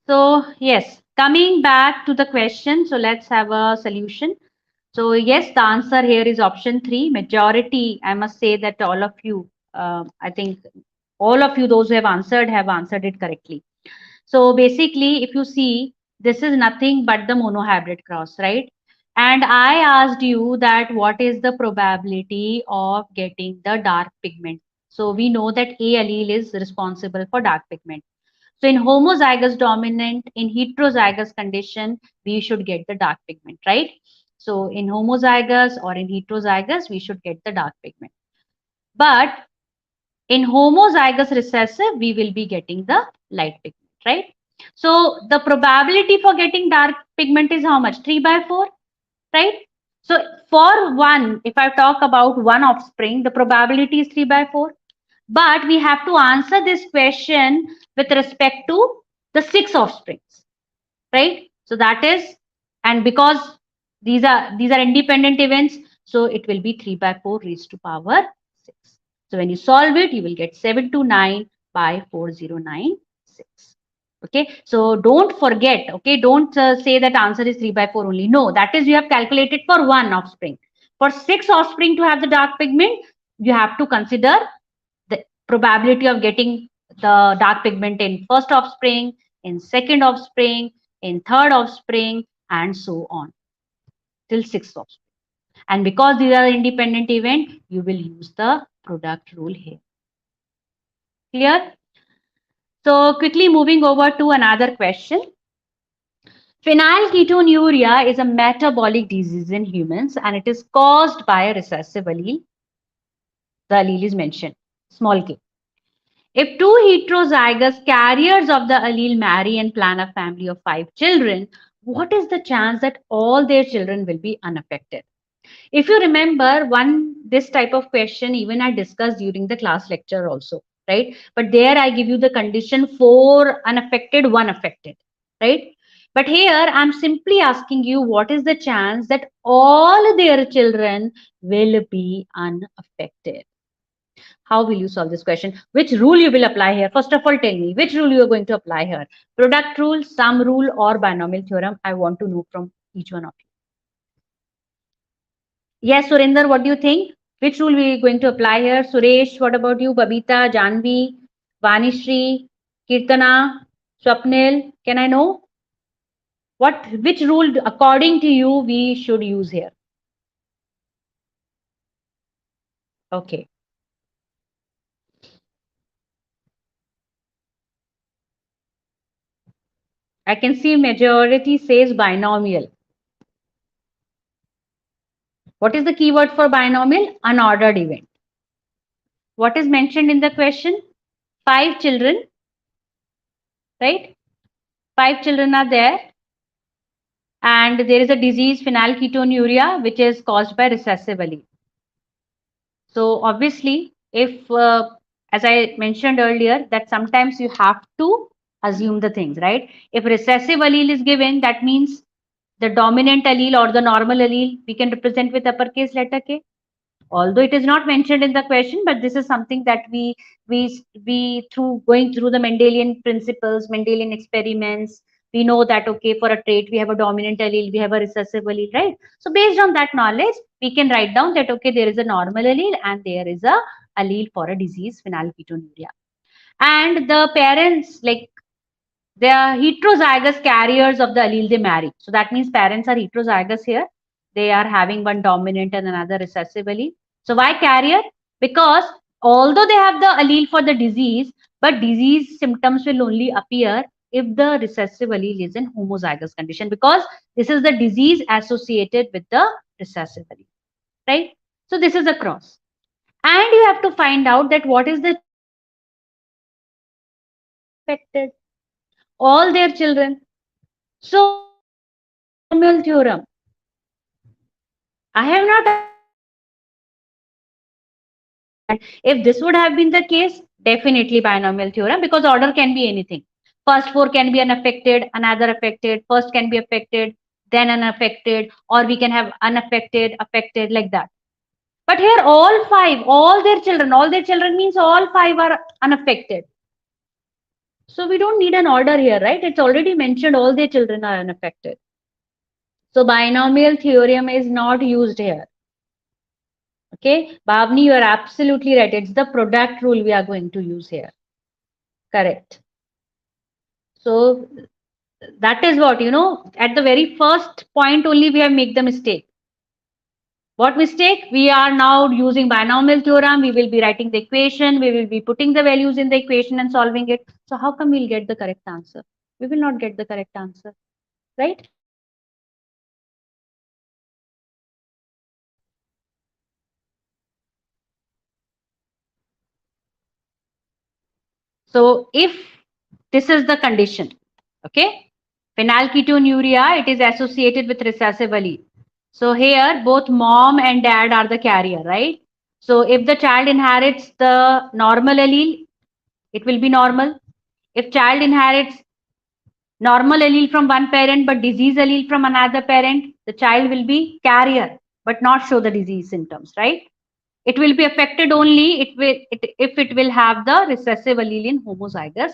So yes, coming back to the question, so let's have a solution. So yes, the answer here is option 3. Majority, I must say that all of you, I think all of you, those who have answered it correctly. So basically, if you see, this is nothing but the monohybrid cross, right? And I asked you that what is the probability of getting the dark pigment. So we know that A allele is responsible for dark pigment. So in homozygous dominant, in heterozygous condition, we should get the dark pigment, right? So in homozygous or in heterozygous, we should get the dark pigment. But in homozygous recessive, we will be getting the light pigment, right? So the probability for getting dark pigment is how much? 3 by 4, right? So for one, if I talk about one offspring, the probability is 3 by 4. But we have to answer this question with respect to the 6 offsprings, right? So that is, and because these are independent events, so it will be 3 by 4 raised to power 6. So when you solve it, you will get 729 by 4096. Okay, so don't forget, okay, don't say that answer is 3 by 4 only. No, that is you have calculated for one offspring. For 6 offspring to have the dark pigment, you have to consider the probability of getting the dark pigment in first offspring, in second offspring, in third offspring, and so on till sixth offspring. And because these are independent event, you will use the product rule here. Clear? So quickly moving over to another question. Phenylketonuria is a metabolic disease in humans and it is caused by a recessive allele. The allele is mentioned, small k. If two heterozygous carriers of the allele marry and plan a family of 5 children, what is the chance that all their children will be unaffected? If you remember, this type of question even I discussed during the class lecture also, right? But there I give you the condition 4 unaffected, 1 affected, right? But here I'm simply asking you what is the chance that all their children will be unaffected. How will you solve this question? Which rule you will apply here? First of all, tell me which rule you are going to apply here. Product rule, sum rule, or binomial theorem? I want to know from each one of you. Yes, Surinder, what do you think? Which rule we are going to apply here? Suresh, what about you? Babita, Janvi, Vanishri, Kirtana, Swapnil, can I know? Which rule according to you we should use here? Okay. I can see majority says binomial. What is the keyword for binomial? Unordered event. What is mentioned in the question? 5 children, right? 5 children are there, and there is a disease phenylketonuria which is caused by recessive allele. So obviously, if as I mentioned earlier, that sometimes you have to assume the things, right? If recessive allele is given, that means the dominant allele or the normal allele we can represent with uppercase letter K. Although it is not mentioned in the question, but this is something that we through going through the Mendelian principles, Mendelian experiments, we know that okay, for a trait we have a dominant allele, we have a recessive allele, right? So based on that knowledge, we can write down that okay, there is a normal allele and there is a allele for a disease phenylketonuria. And the parents, like, they are heterozygous carriers of the allele they marry. So that means parents are heterozygous here. They are having one dominant and another recessive allele. So why carrier? Because although they have the allele for the disease, but disease symptoms will only appear if the recessive allele is in homozygous condition, because this is the disease associated with the recessive allele, right? So this is a cross. And you have to find out that what is the affected, all their children. So by binomial theorem, I have not if this would have been the case, definitely binomial theorem, because order can be anything. First four can be unaffected, another affected, first can be affected, then unaffected, or we can have unaffected, affected, like that. But here all five, all their children means all five are unaffected. So we don't need an order here, right? It's already mentioned all their children are unaffected. So binomial theorem is not used here. Okay, Bhavni, you are absolutely right. It's the product rule we are going to use here. Correct. So that is what, at the very first point only we have made the mistake. What mistake? We are now using binomial theorem. We will be writing the equation. We will be putting the values in the equation and solving it. So how come we'll get the correct answer? We will not get the correct answer, right? So if this is the condition, okay, phenylketonuria, it is associated with recessive allele. So here both mom and dad are the carrier, right? So if the child inherits the normal allele, it will be normal. If child inherits normal allele from one parent but disease allele from another parent, the child will be carrier but not show the disease symptoms, right? It will be affected only if it will have the recessive allele in homozygous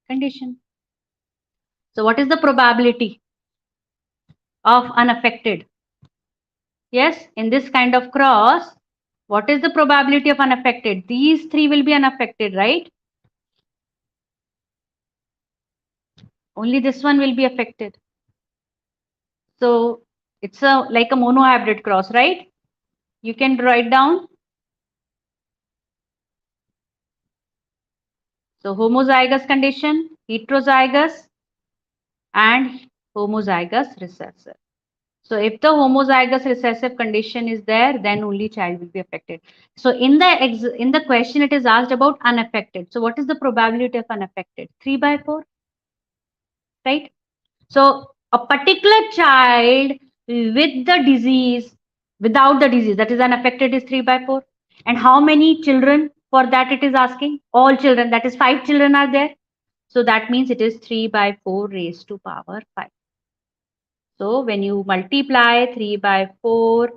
condition. So what is the probability of unaffected? Yes, in this kind of cross, what is the probability of unaffected? These three will be unaffected, right? Only this one will be affected. So it's like a monohybrid cross, right? You can write down. So homozygous condition, heterozygous, and homozygous recessive. So if the homozygous recessive condition is there, then only child will be affected. So in the question, it is asked about unaffected. So what is the probability of unaffected? 3/4, right? So a particular child with the disease, without the disease, that is unaffected, is 3/4. And how many children for that it is asking? All children, that is 5 children are there. So that means it is 3/4 raised to power 5. So when you multiply 3/4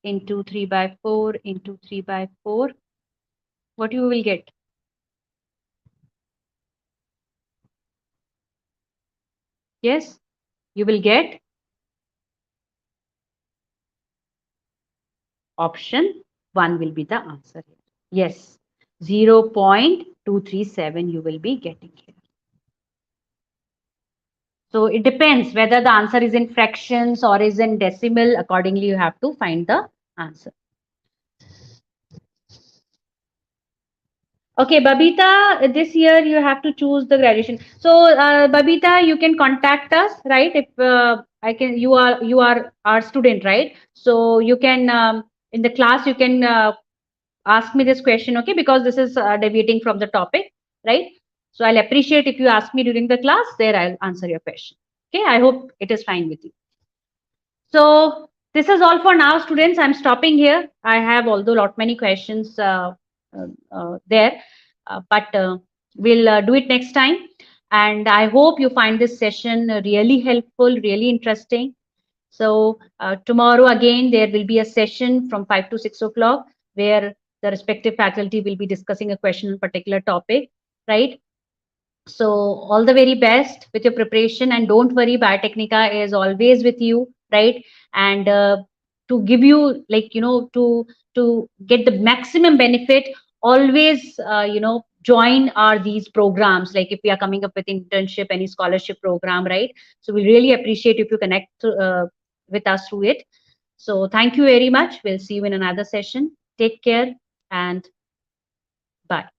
into 3/4 into 3/4, what you will get? Yes, you will get option 1 will be the answer here. Yes, 0.237 you will be getting here. So it depends whether the answer is in fractions or is in decimal. Accordingly, you have to find the answer. Okay, Babita, this year you have to choose the graduation. So, Babita, you can contact us, right? If I can, you are our student, right? So you can in the class you can ask me this question, okay? Because this is deviating from the topic, right? So I'll appreciate if you ask me during the class, there I'll answer your question. Okay, I hope it is fine with you. So this is all for now, students. I'm stopping here. I have although lot many questions there, but we'll do it next time. And I hope you find this session really helpful, really interesting. So tomorrow again, there will be a session from 5 to 6 o'clock where the respective faculty will be discussing a question on particular topic, right? So all the very best with your preparation, and don't worry, Biotecnika is always with you, right? And to give you, like, to get the maximum benefit, always join our these programs. Like if we are coming up with internship, any scholarship program, right? So we really appreciate if you connect with us through it. So thank you very much. We'll see you in another session. Take care and bye.